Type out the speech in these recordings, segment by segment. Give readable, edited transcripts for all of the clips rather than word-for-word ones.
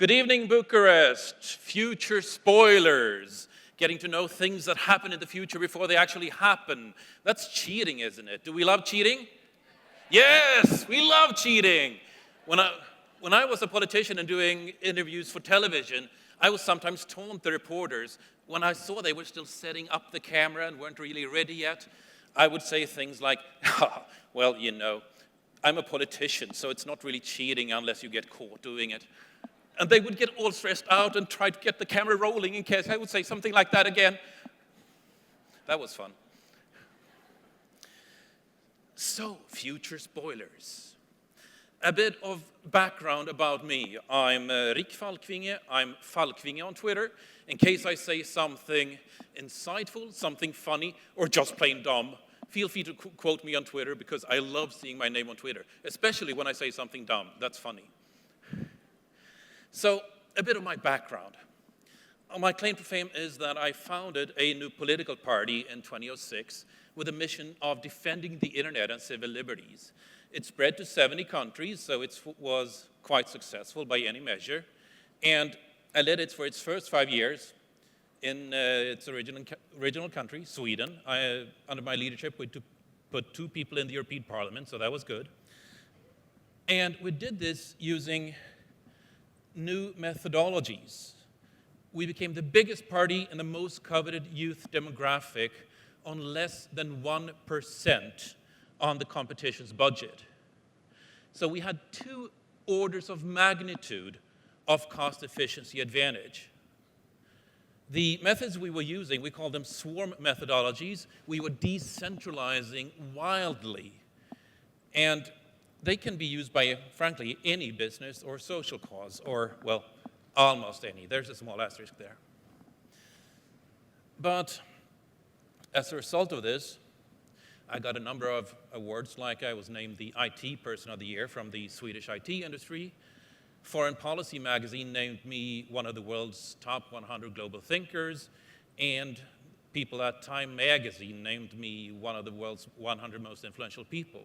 Good evening, Bucharest. Future spoilers. Getting to know things that happen in the future before they actually happen. That's cheating, isn't it? Do we love cheating? Yes, we love cheating. When I was a politician and doing interviews for television, I would sometimes taunt the reporters. When I saw they were still setting up the camera and weren't really ready yet, I would say things like, well, you know, I'm a politician, so it's not really cheating unless you get caught doing it. And they would get all stressed out and try to get the camera rolling in case I would say something like that again. That was fun. So, future spoilers. A bit of background about me. I'm Rick Falkvinge. I'm Falkvinge on Twitter. In case I say something insightful, something funny, or just plain dumb, feel free to quote me on Twitter because I love seeing my name on Twitter, especially when I say something dumb. That's funny. So, a bit of my background. My claim to fame is that I founded a new political party in 2006 with a mission of defending the internet and civil liberties. It spread to 70 countries, so it was quite successful by any measure. And I led it for its first 5 years in its original country, Sweden. Under my leadership, we put 2 people in the European Parliament, so that was good. And we did this using new methodologies. We became the biggest party in the most coveted youth demographic on less than 1% on the competition's budget. So we had 2 orders of magnitude of cost efficiency advantage. The methods we were using, we call them swarm methodologies. We were decentralizing wildly. And they can be used by, frankly, any business or social cause, or, well, almost any. There's a small asterisk there. But as a result of this, I got a number of awards, like I was named the IT Person of the Year from the Swedish IT industry. Foreign Policy magazine named me one of the world's top 100 global thinkers, and people at Time magazine named me one of the world's 100 most influential people.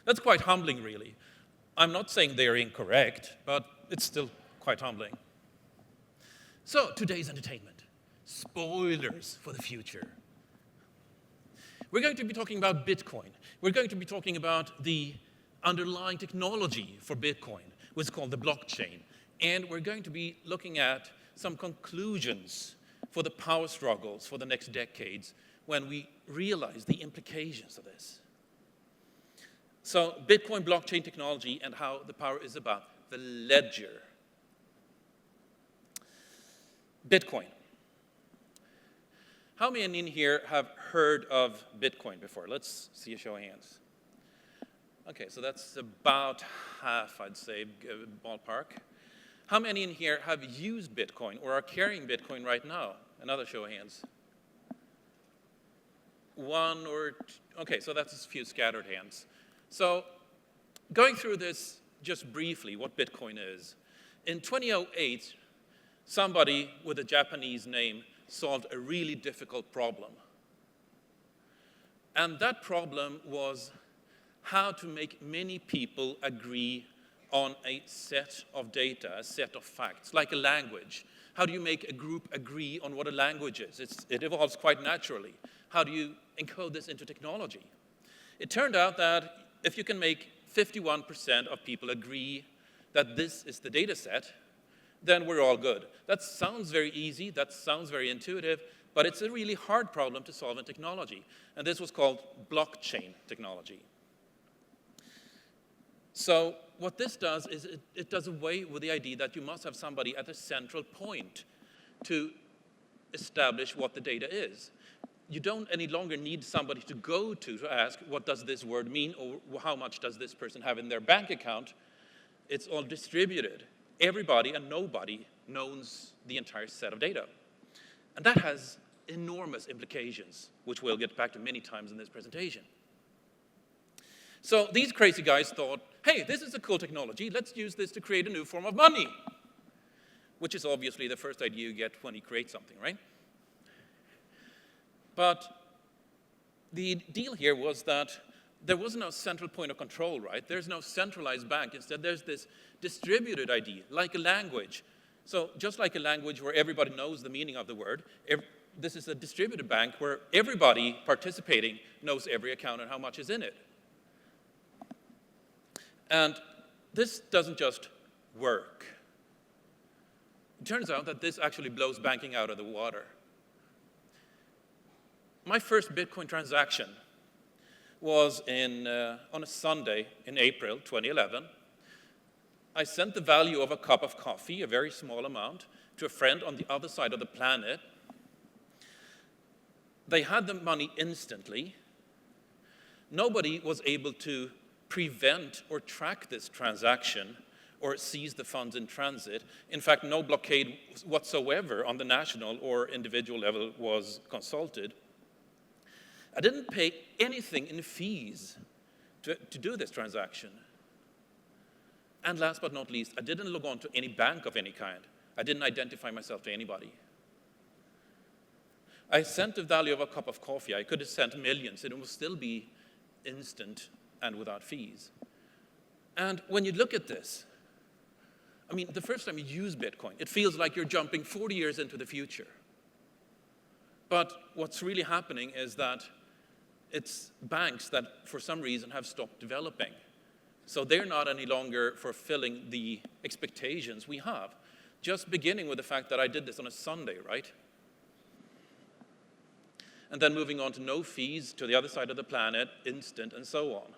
That's quite humbling, really. I'm not saying they're incorrect, but it's still quite humbling. So, today's entertainment. Spoilers for the future. We're going to be talking about Bitcoin. We're going to be talking about the underlying technology for Bitcoin, which is called the blockchain. And we're going to be looking at some conclusions for the power struggles for the next decades when we realize the implications of this. So, Bitcoin blockchain technology and how the power is about the ledger. Bitcoin. How many in here have heard of Bitcoin before? Let's see a show of hands. Okay, so that's about half, I'd say, ballpark. How many in here have used Bitcoin or are carrying Bitcoin right now? Another show of hands. 1 or 2. Okay, so that's a few scattered hands. So going through this just briefly, what Bitcoin is. In 2008, somebody with a Japanese name solved a really difficult problem. And that problem was how to make many people agree on a set of data, a set of facts, like a language. How do you make a group agree on what a language is? It evolves quite naturally. How do you encode this into technology? It turned out that if you can make 51% of people agree that this is the data set, then we're all good. That sounds very easy, that sounds very intuitive, but it's a really hard problem to solve in technology. And this was called blockchain technology. So what this does is it does away with the idea that you must have somebody at a central point to establish what the data is. You don't any longer need somebody to go to ask, what does this word mean, or how much does this person have in their bank account? It's all distributed. Everybody and nobody knows the entire set of data. And that has enormous implications, which we'll get back to many times in this presentation. So these crazy guys thought, hey, this is a cool technology. Let's use this to create a new form of money, which is obviously the first idea you get when you create something, right? But the deal here was that there was no central point of control, right? There's no centralized bank. Instead, there's this distributed ID, like a language. So just like a language where everybody knows the meaning of the word, this is a distributed bank where everybody participating knows every account and how much is in it. And this doesn't just work. It turns out that this actually blows banking out of the water. My first Bitcoin transaction was on a Sunday in April 2011. I sent the value of a cup of coffee, a very small amount, to a friend on the other side of the planet. They had the money instantly. Nobody was able to prevent or track this transaction or seize the funds in transit. In fact, no blockade whatsoever on the national or individual level was consulted. I didn't pay anything in fees to do this transaction. And last but not least, I didn't log on to any bank of any kind. I didn't identify myself to anybody. I sent the value of a cup of coffee. I could have sent millions, and it would still be instant and without fees. And when you look at this, I mean, the first time you use Bitcoin, it feels like you're jumping 40 years into the future. But what's really happening is that it's banks that, for some reason, have stopped developing. So they're not any longer fulfilling the expectations we have. Just beginning with the fact that I did this on a Sunday, right? And then moving on to no fees to the other side of the planet, instant, and so on.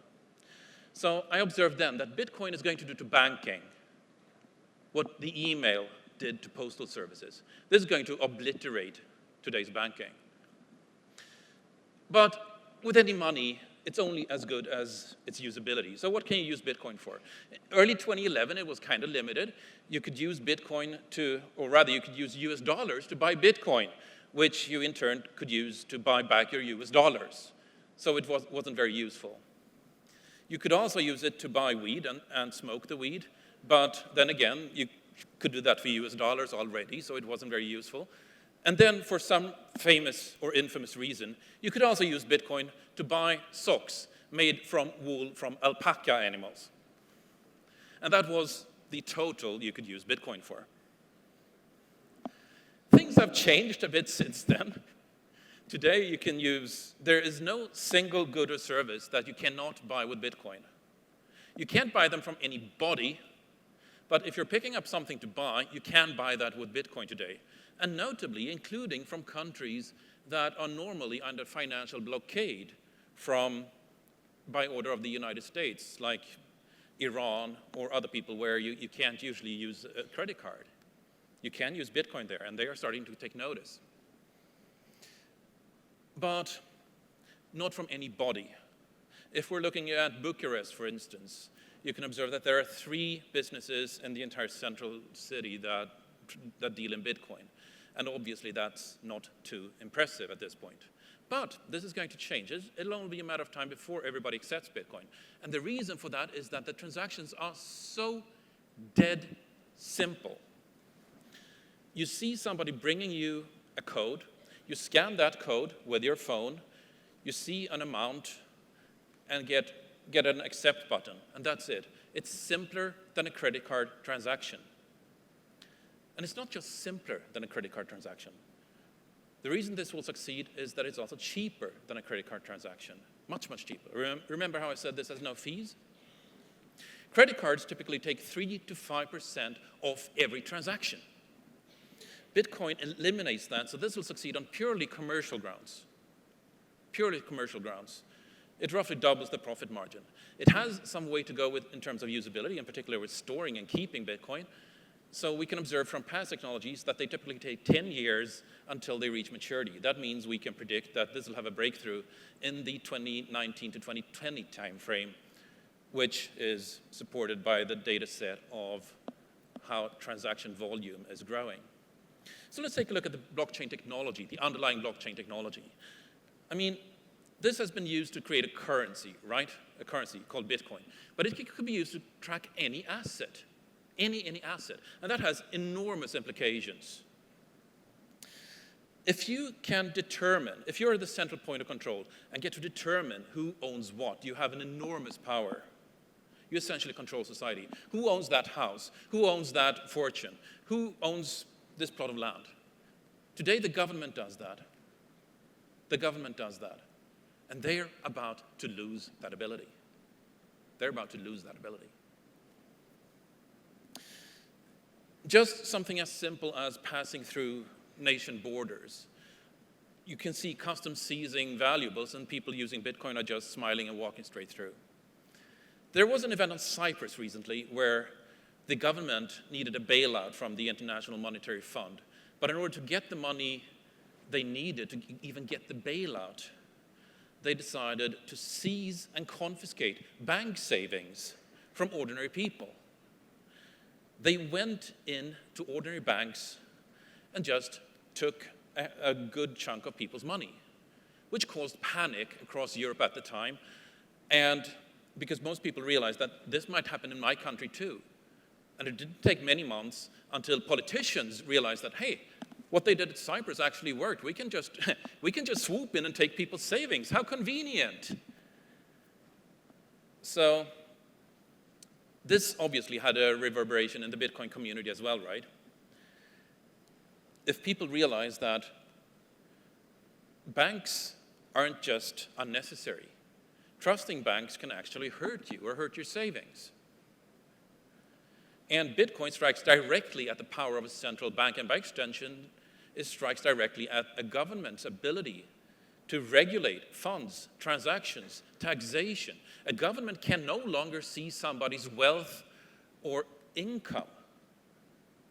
So I observed then that Bitcoin is going to do to banking what the email did to postal services. This is going to obliterate today's banking. But with any money, it's only as good as its usability. So what can you use Bitcoin for? Early 2011, it was kind of limited. You could use Bitcoin or rather you could use US dollars to buy Bitcoin, which you in turn could use to buy back your US dollars. So it wasn't very useful. You could also use it to buy weed and smoke the weed, but then again, you could do that for US dollars already, so it wasn't very useful. And then for some famous or infamous reason, you could also use Bitcoin to buy socks made from wool from alpaca animals. And that was the total you could use Bitcoin for. Things have changed a bit since then. Today there is no single good or service that you cannot buy with Bitcoin. You can't buy them from anybody, but if you're picking up something to buy, you can buy that with Bitcoin today. And notably, including from countries that are normally under financial blockade by order of the United States, like Iran or other people where you can't usually use a credit card. You can use Bitcoin there, and they are starting to take notice. But not from anybody. If we're looking at Bucharest, for instance, you can observe that there are 3 businesses in the entire central city that deal in Bitcoin. And obviously, that's not too impressive at this point. But this is going to change. It'll only be a matter of time before everybody accepts Bitcoin. And the reason for that is that the transactions are so dead simple. You see somebody bringing you a code. You scan that code with your phone. You see an amount and get an accept button. And that's it. It's simpler than a credit card transaction. And it's not just simpler than a credit card transaction. The reason this will succeed is that it's also cheaper than a credit card transaction. Much, much cheaper. Remember how I said this has no fees? Credit cards typically take 3 to 5% off every transaction. Bitcoin eliminates that, so this will succeed on purely commercial grounds. Purely commercial grounds. It roughly doubles the profit margin. It has some way to go in terms of usability, in particular with storing and keeping Bitcoin. So we can observe from past technologies that they typically take 10 years until they reach maturity. That means we can predict that this will have a breakthrough in the 2019 to 2020 timeframe, which is supported by the data set of how transaction volume is growing. So let's take a look at the blockchain technology, the underlying blockchain technology. I mean, this has been used to create a currency, right? A currency called Bitcoin. But it could be used to track any asset. Any asset. And that has enormous implications. If you can determine, if you're the central point of control and get to determine who owns what, you have an enormous power. You essentially control society. Who owns that house? Who owns that fortune? Who owns this plot of land? Today, the government does that. The government does that. And they're about to lose that ability. They're about to lose that ability. Just something as simple as passing through nation borders. You can see customs seizing valuables and people using Bitcoin are just smiling and walking straight through. There was an event on Cyprus recently where the government needed a bailout from the International Monetary Fund. But in order to get the money they needed to even get the bailout, they decided to seize and confiscate bank savings from ordinary people. They went into ordinary banks and just took a good chunk of people's money, which caused panic across Europe at the time, and because most people realized that this might happen in my country too. And it didn't take many months until politicians realized that, hey, what they did at Cyprus actually worked. We can just swoop in and take people's savings. How convenient. So this obviously had a reverberation in the Bitcoin community as well, right? If people realize that banks aren't just unnecessary, trusting banks can actually hurt you or hurt your savings. And Bitcoin strikes directly at the power of a central bank, and by extension, it strikes directly at a government's ability to regulate funds, transactions, taxation. A government can no longer see somebody's wealth or income.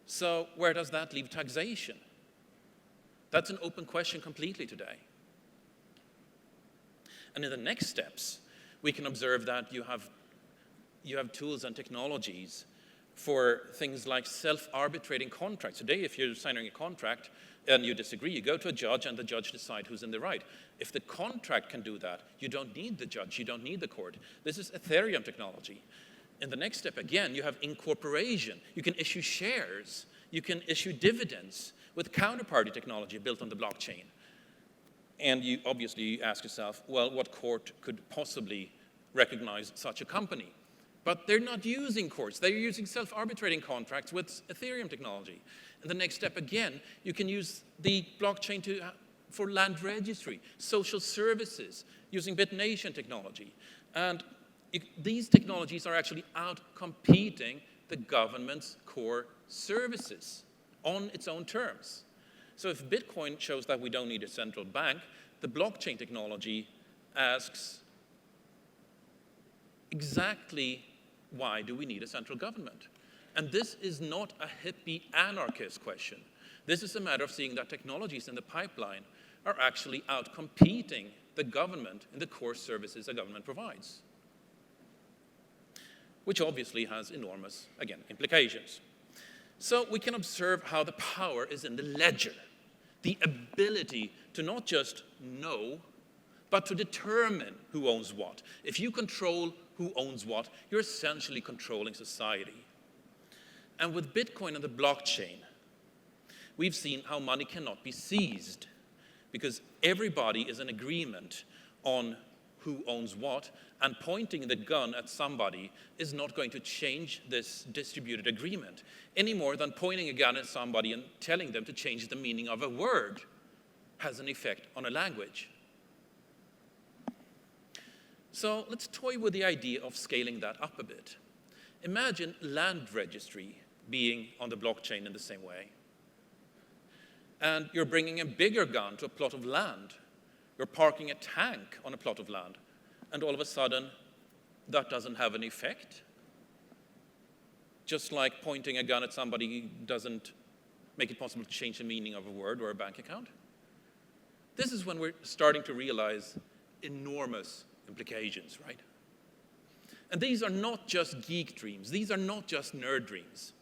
So where does that leave taxation? That's an open question completely today. And in the next steps, we can observe that you have tools and technologies for things like self-arbitrating contracts. Today, if you're signing a contract and you disagree, you go to a judge and the judge decides who's in the right. If the contract can do that, you don't need the judge, you don't need the court. This is Ethereum technology. In the next step, again, you have incorporation. You can issue shares. You can issue dividends with counterparty technology built on the blockchain. And you obviously ask yourself, well, what court could possibly recognize such a company? But they're not using courts. They're using self-arbitrating contracts with Ethereum technology. And the next step, again, you can use the blockchain for land registry, social services, using BitNation technology. And these technologies are actually out-competing the government's core services on its own terms. So if Bitcoin shows that we don't need a central bank, the blockchain technology asks exactly why do we need a central government? And this is not a hippie anarchist question. This is a matter of seeing that technologies in the pipeline are actually out-competing the government in the core services the government provides, which obviously has enormous, again, implications. So we can observe how the power is in the ledger, the ability to not just know, but to determine who owns what. If you control who owns what, you're essentially controlling society. And with Bitcoin and the blockchain, we've seen how money cannot be seized because everybody is in agreement on who owns what, and pointing the gun at somebody is not going to change this distributed agreement any more than pointing a gun at somebody and telling them to change the meaning of a word has an effect on a language. So let's toy with the idea of scaling that up a bit. Imagine land registry being on the blockchain in the same way. And you're bringing a bigger gun to a plot of land. You're parking a tank on a plot of land. And all of a sudden, that doesn't have an effect. Just like pointing a gun at somebody doesn't make it possible to change the meaning of a word or a bank account. This is when we're starting to realize enormous implications, right? And these are not just geek dreams. These are not just nerd dreams.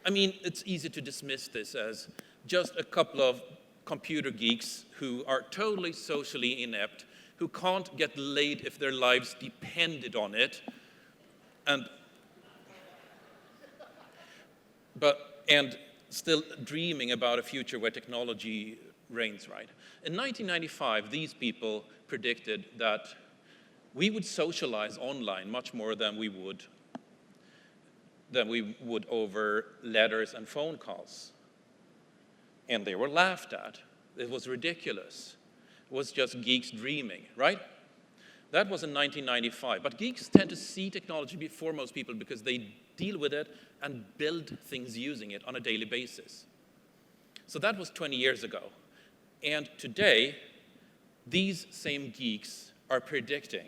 I mean, it's easy to dismiss this as just a couple of computer geeks who are totally socially inept, who can't get laid if their lives depended on it, and still dreaming about a future where technology reigns, right? In 1995, these people predicted that we would socialize online much more than we would than we would over letters and phone calls. And they were laughed at. It was ridiculous. It was just geeks dreaming, right? That was in 1995. But geeks tend to see technology before most people because they deal with it and build things using it on a daily basis. So that was 20 years ago. And today, these same geeks are predicting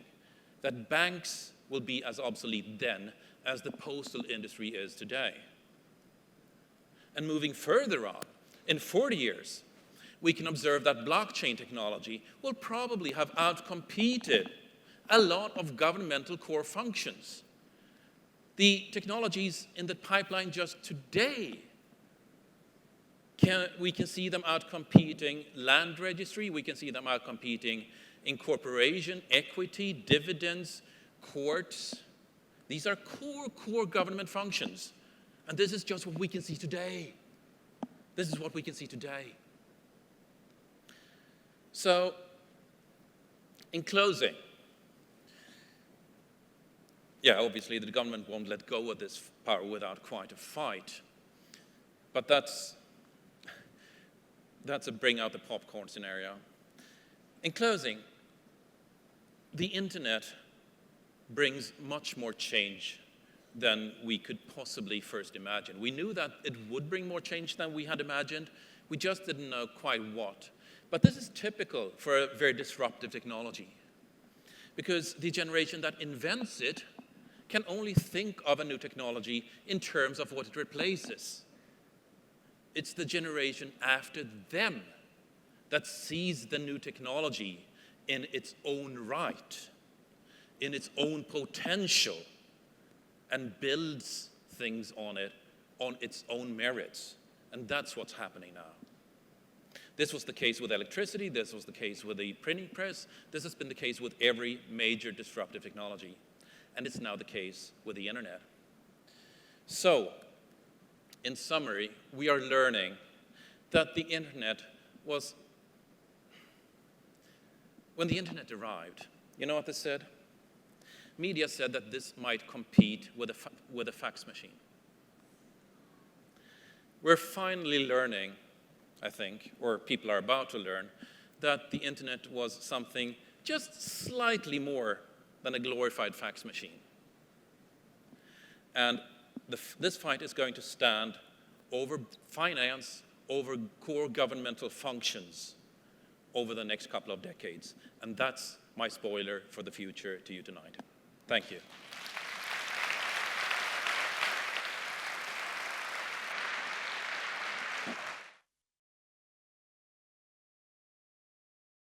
that banks will be as obsolete then as the postal industry is today. And moving further on, in 40 years, we can observe that blockchain technology will probably have outcompeted a lot of governmental core functions. The technologies in the pipeline just today, we can see them outcompeting land registry, we can see them outcompeting incorporation, equity, dividends, courts. These are core government functions. And this is just what we can see today. This is what we can see today. So, in closing, yeah, obviously the government won't let go of this power without quite a fight. But that's a bring out the popcorn scenario. In closing, the internet brings much more change than we could possibly first imagine. We knew that it would bring more change than we had imagined. We just didn't know quite what. But this is typical for a very disruptive technology, because the generation that invents it can only think of a new technology in terms of what it replaces. It's the generation after them that sees the new technology in its own right, in its own potential, and builds things on it on its own merits. And that's what's happening now. This was the case with electricity, this was the case with the printing press, this has been the case with every major disruptive technology. And it's now the case with the internet. So, in summary, we are learning that the internet was, when the internet arrived, you know what they said? Media said that this might compete with a fax machine. We're finally learning, I think, or people are about to learn, that the internet was something just slightly more than a glorified fax machine. And this fight is going to stand over finance, over core governmental functions over the next couple of decades. And that's my spoiler for the future to you tonight. Thank you.